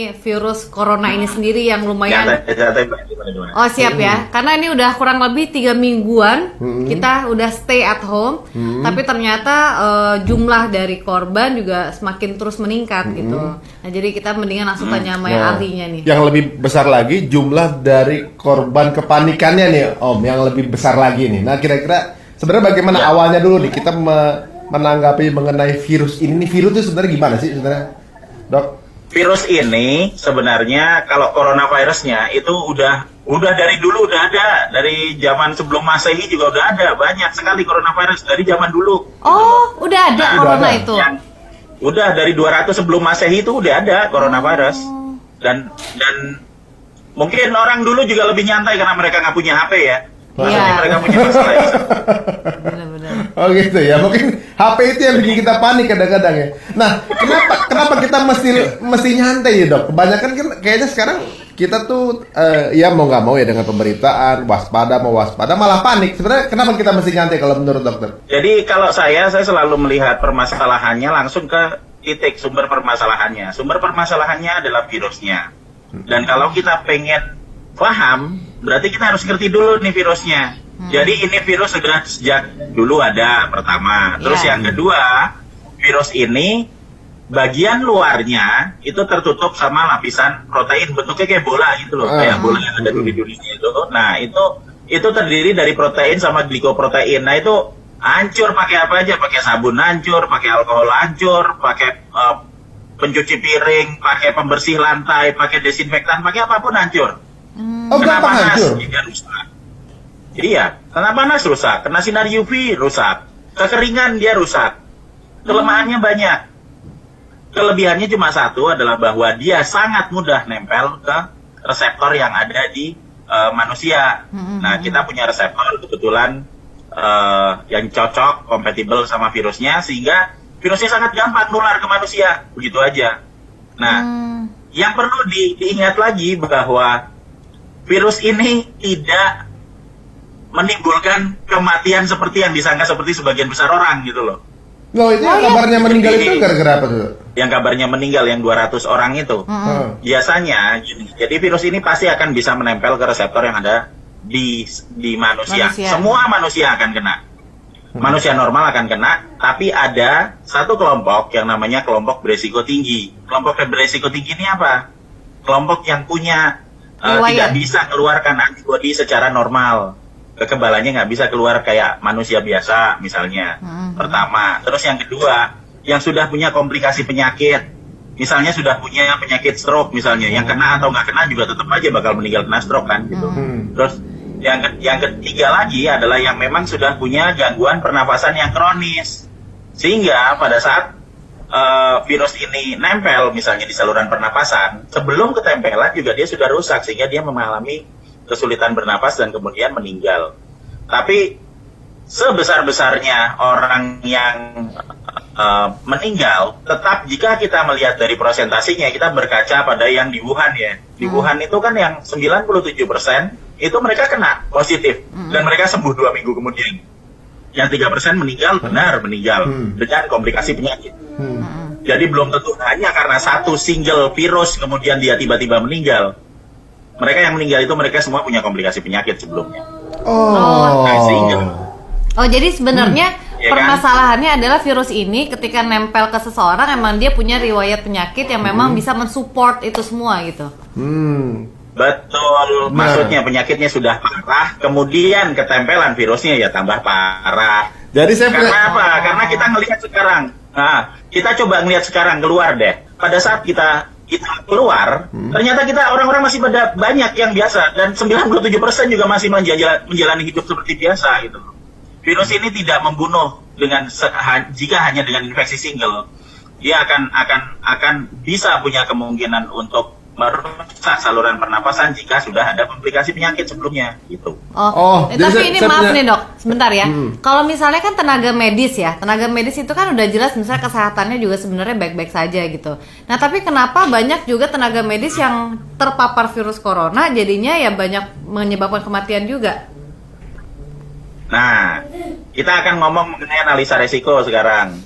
mengenai virus corona ini sendiri yang lumayan. Gimana? Oh siap ya, karena ini udah kurang lebih 3 mingguan kita udah stay at home, tapi ternyata jumlah dari korban juga semakin terus meningkat gitu. Nah jadi kita mendingan langsung tanya sama yang ahlinya nih. Yang lebih besar lagi jumlah dari korban kepanikannya nih Om, yang lebih besar lagi nih. Nah kira-kira sebenarnya bagaimana awalnya dulu nih kita menanggapi mengenai virus ini? Virus itu sebenarnya gimana sih sebenarnya, Dok? Virus ini sebenarnya kalau coronavirusnya itu udah dari dulu udah ada, dari zaman sebelum Masehi juga udah ada, banyak sekali coronavirus dari zaman dulu. Oh, udah ada corona itu. Udah dari 200 sebelum Masehi itu udah ada coronavirus. Dan mungkin orang dulu juga lebih nyantai karena mereka nggak punya HP ya. Maksudnya mereka punya masalah itu. Benar-benar. Oh gitu ya, mungkin HP itu yang bikin kita panik kadang-kadang ya. Nah, kenapa kita mesti nyantai ya Dok? Kebanyakan kan kayaknya sekarang kita tuh ya mau nggak mau ya dengan pemberitaan waspada malah panik. Sebenarnya kenapa kita mesti nyantai kalau menurut dokter? Jadi kalau saya selalu melihat permasalahannya langsung ke titik sumber permasalahannya. Sumber permasalahannya adalah virusnya. Dan kalau kita pengen paham, berarti kita harus ngerti dulu nih virusnya. Jadi ini virus sudah sejak dulu ada pertama. Terus yang kedua, virus ini bagian luarnya itu tertutup sama lapisan protein, bentuknya kayak bola gitu loh, kayak bola yang ada di dunia itu. Nah itu terdiri dari protein sama glikoprotein. Nah itu hancur pakai apa aja, pakai sabun hancur, pakai alkohol hancur, pakai pencuci piring, pakai pembersih lantai, pakai desinfektan, pakai apapun hancur. Kena panas juga rusak. Iya, kena panas rusak, kena sinar UV rusak, kekeringan dia rusak. Kelemahannya banyak. Kelebihannya cuma satu adalah bahwa dia sangat mudah nempel ke reseptor yang ada di manusia. Nah, kita punya reseptor kebetulan yang cocok, kompatibel sama virusnya, sehingga virusnya sangat gampang nular ke manusia, begitu aja. Nah, yang perlu diingat lagi bahwa virus ini tidak menimbulkan kematian seperti yang disangka seperti sebagian besar orang gitu loh. Loh itu kabarnya meninggal itu gara-gara apa tuh? Yang kabarnya meninggal yang 200 orang itu. Biasanya jadi virus ini pasti akan bisa menempel ke reseptor yang ada di manusia. Semua manusia akan kena. Manusia normal akan kena, tapi ada satu kelompok yang namanya kelompok beresiko tinggi. Kelompok beresiko tinggi ini apa? Kelompok yang punya tidak bisa keluarkan antibodi secara normal. Kekebalannya nggak bisa keluar kayak manusia biasa misalnya. Pertama. Terus yang kedua, yang sudah punya komplikasi penyakit. Misalnya sudah punya penyakit stroke misalnya. Yang kena atau nggak kena juga tetap aja bakal meninggal kena stroke kan gitu. Terus yang ketiga lagi adalah yang memang sudah punya gangguan pernapasan yang kronis. Sehingga pada saat virus ini nempel misalnya di saluran pernapasan, sebelum ketempelan juga dia sudah rusak sehingga dia mengalami kesulitan bernapas dan kemudian meninggal. Tapi sebesar-besarnya orang yang meninggal, tetap jika kita melihat dari prosentasinya, kita berkaca pada yang di Wuhan ya. Di Wuhan itu kan yang 97% itu mereka kena positif dan mereka sembuh 2 minggu kemudian. Yang 3% meninggal, benar meninggal dengan komplikasi penyakit. Jadi belum tentu hanya karena satu single virus kemudian dia tiba-tiba meninggal. Mereka yang meninggal itu mereka semua punya komplikasi penyakit sebelumnya. Jadi sebenarnya permasalahannya adalah virus ini ketika nempel ke seseorang emang dia punya riwayat penyakit yang memang bisa mensupport itu semua gitu. Betul, maksudnya penyakitnya sudah parah, kemudian ketempelan virusnya ya tambah parah. Jadi karena apa? Karena kita ngelihat sekarang. Nah, kita coba ngelihat sekarang keluar deh. Pada saat kita keluar, ternyata kita orang-orang masih banyak yang biasa dan 97% juga masih menjalani hidup seperti biasa gitu. Virus ini tidak membunuh jika hanya dengan infeksi single. Dia akan bisa punya kemungkinan untuk merusak saluran pernapasan jika sudah ada komplikasi penyakit sebelumnya gitu. Tapi ini maaf nih dok, sebentar ya. Kalau misalnya kan tenaga medis itu kan udah jelas misalnya kesehatannya juga sebenarnya baik-baik saja gitu. Nah tapi kenapa banyak juga tenaga medis yang terpapar virus corona jadinya ya banyak menyebabkan kematian juga? Nah, kita akan ngomong mengenai analisa resiko sekarang.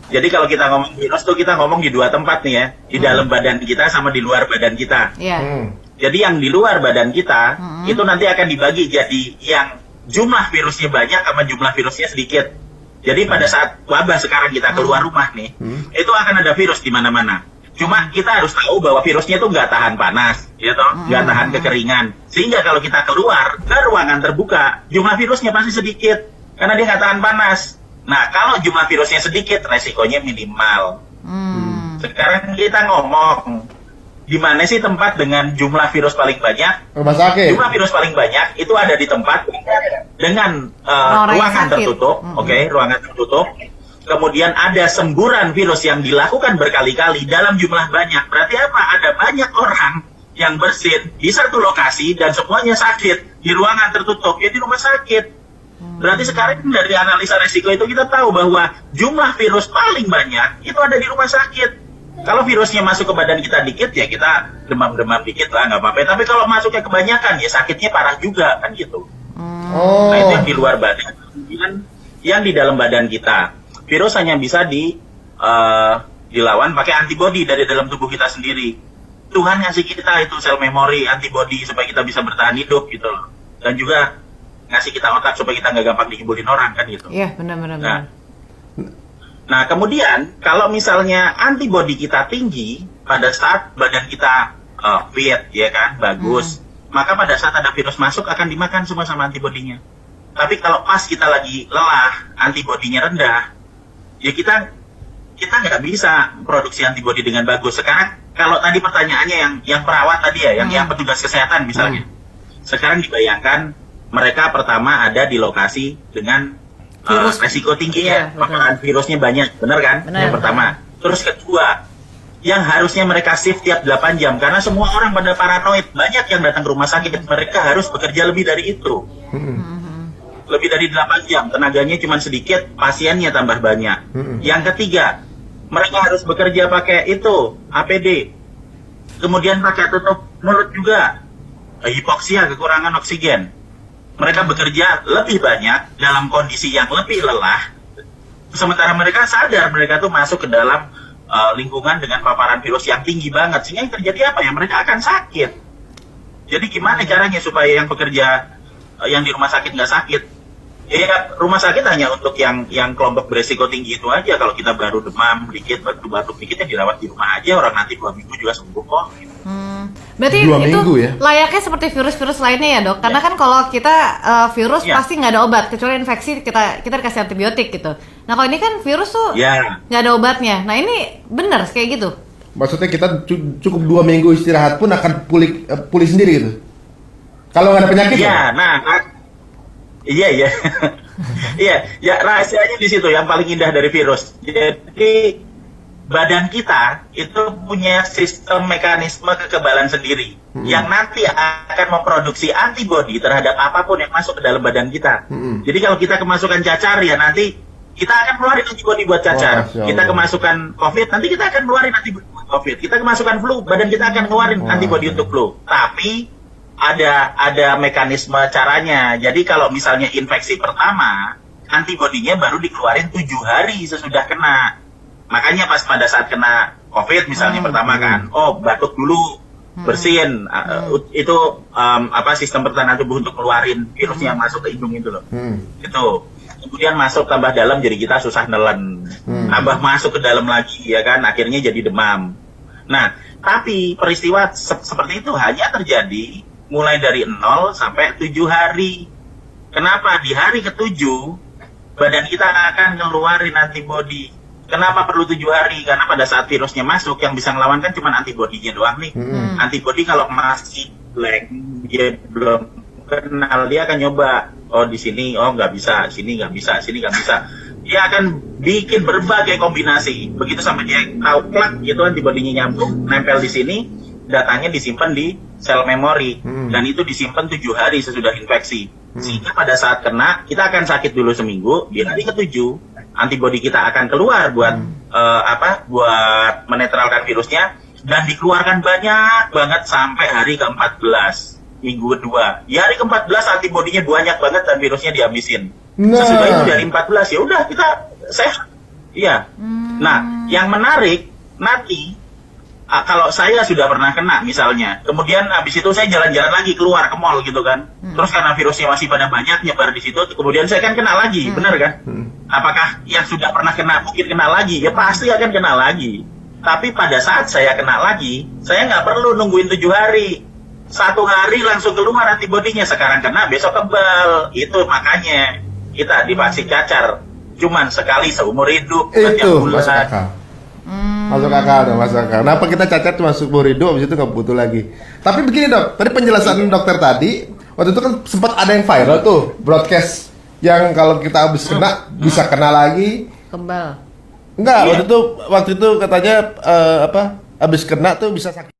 Jadi kalau kita ngomong virus tuh kita ngomong di dua tempat nih ya, di dalam badan kita sama di luar badan kita. Jadi yang di luar badan kita itu nanti akan dibagi jadi yang jumlah virusnya banyak sama jumlah virusnya sedikit. Jadi pada saat wabah sekarang kita keluar rumah nih, itu akan ada virus di mana-mana. Cuma kita harus tahu bahwa virusnya itu nggak tahan panas, ya toh, nggak tahan kekeringan. Sehingga kalau kita keluar ke ruangan terbuka, jumlah virusnya pasti sedikit karena dia nggak tahan panas. Nah, kalau jumlah virusnya sedikit, resikonya minimal. Sekarang kita ngomong, di mana sih tempat dengan jumlah virus paling banyak? Rumah sakit. Jumlah virus paling banyak itu ada di tempat dengan ruangan tertutup, ruangan tertutup. Kemudian ada semburan virus yang dilakukan berkali-kali dalam jumlah banyak. Berarti apa? Ada banyak orang yang bersin di satu lokasi dan semuanya sakit di ruangan tertutup, ya di rumah sakit. Berarti sekarang dari analisa resiko itu kita tahu bahwa jumlah virus paling banyak itu ada di rumah sakit. Kalau virusnya masuk ke badan kita dikit ya kita demam-demam dikit lah nggak apa-apa. Tapi kalau masuknya kebanyakan ya sakitnya parah juga kan gitu. Nah itu yang di luar badan. Yang di dalam badan kita virus hanya bisa dilawan pakai antibodi dari dalam tubuh kita sendiri. Tuhan ngasih kita itu sel memori antibodi supaya kita bisa bertahan hidup gitu loh. Dan juga ngasih kita otak supaya kita nggak gampang dikibulin orang kan gitu. Iya benar-benar. Nah kemudian kalau misalnya antibodi kita tinggi pada saat badan kita fit ya kan bagus, maka pada saat ada virus masuk akan dimakan semua sama antibodinya. Tapi kalau pas kita lagi lelah, antibodinya rendah, ya kita nggak bisa produksi antibodi dengan bagus. Sekarang kalau tadi pertanyaannya yang perawat tadi ya, yang petugas kesehatan misalnya, sekarang dibayangkan mereka pertama ada di lokasi dengan resiko tinggi ya, paparan virusnya banyak, benar kan? Yang pertama. Terus kedua, yang harusnya mereka shift tiap 8 jam, karena semua orang pada paranoid, banyak yang datang ke rumah sakit, mereka harus bekerja lebih dari itu. Lebih dari 8 jam, tenaganya cuma sedikit, pasiennya tambah banyak. Yang ketiga, mereka harus bekerja pakai itu, APD. Kemudian pakai tutup mulut juga, hipoksia, kekurangan oksigen. Mereka bekerja lebih banyak dalam kondisi yang lebih lelah, sementara mereka sadar mereka tuh masuk ke dalam lingkungan dengan paparan virus yang tinggi banget, sehingga yang terjadi apa ya? Mereka akan sakit. Jadi gimana caranya supaya yang bekerja yang di rumah sakit nggak sakit? Ya rumah sakit hanya untuk yang kelompok beresiko tinggi itu aja. Kalau kita baru demam dikit, batuk dikit ya dirawat di rumah aja, orang nanti 2 minggu juga sembuh kok. Berarti itu layaknya seperti virus-virus lainnya ya dok? Karena kan kalau kita virus pasti nggak ada obat, kecuali infeksi kita dikasih antibiotik gitu. Nah kalau ini kan virus tuh nggak ada obatnya. Nah ini benar kayak gitu? Maksudnya kita cukup 2 minggu istirahat pun akan pulih sendiri gitu? Kalau nggak ada penyakit? Iya. Iya, rahasianya di situ yang paling indah dari virus. Jadi badan kita itu punya sistem mekanisme kekebalan sendiri yang nanti akan memproduksi antibodi terhadap apapun yang masuk ke dalam badan kita. Jadi kalau kita kemasukan cacar ya nanti kita akan keluarin antibodi buat cacar. Kita kemasukan COVID, nanti kita akan keluarin antibodi buat COVID. Kita kemasukan flu, badan kita akan keluarin antibodi untuk flu. Tapi ada mekanisme caranya. Jadi kalau misalnya infeksi pertama, antibodinya baru dikeluarin 7 hari sesudah kena. Makanya pas pada saat kena COVID misalnya pertama kan, batuk dulu, bersin, itu sistem pertahanan tubuh untuk keluarin virusnya yang masuk ke hidung itu loh. Itu. Kemudian masuk tambah dalam jadi kita susah nelen. Tambah masuk ke dalam lagi ya kan, akhirnya jadi demam. Nah, tapi peristiwa seperti itu hanya terjadi mulai dari 0 sampai 7 hari. Kenapa? Di hari ke-7 badan kita akan ngeluarin antibodi. Kenapa perlu 7 hari? Karena pada saat virusnya masuk yang bisa ngelawan kan cuma antibodinya doang nih. Antibodi kalau masih blank, dia belum kenal, dia akan nyoba. Di sini nggak bisa, sini nggak bisa, sini nggak bisa. Dia akan bikin berbagai kombinasi. Begitu sampai dia tahu plak gitu antibodinya nyambung, nempel di sini, datanya disimpan di sel memori dan itu disimpan 7 hari sesudah infeksi. Sehingga pada saat kena kita akan sakit dulu seminggu, di hari ke-7 antibodi kita akan keluar buat buat menetralkan virusnya dan dikeluarkan banyak banget sampai hari ke-14 minggu kedua. Di hari ke-14 antibodinya banyak banget dan virusnya dihabisin. Sesudah itu dari 14 ya udah kita sehat. Iya. Nah, yang menarik nanti kalau saya sudah pernah kena misalnya, kemudian habis itu saya jalan-jalan lagi keluar ke mall gitu kan, terus karena virusnya masih pada banyak nyebar di situ, kemudian saya kan kena lagi, benar kan? Apakah yang sudah pernah kena mungkin kena lagi? Ya pasti akan kena lagi. Tapi pada saat saya kena lagi, saya nggak perlu nungguin 7 hari. 1 hari langsung keluar antibodinya. Sekarang kena, besok kebal. Itu makanya kita divaksin cacar cuman sekali seumur hidup. Itu masuk akal. Masuk akal dong, masuk akal. Kenapa kita cacat cuma seumur hidup, habis itu nggak butuh lagi. Tapi begini dok, tadi penjelasan dokter tadi, waktu itu kan sempat ada yang viral tuh, broadcast yang kalau kita habis kena bisa kena lagi. Kebal. Enggak, waktu itu katanya habis kena tuh bisa sakit.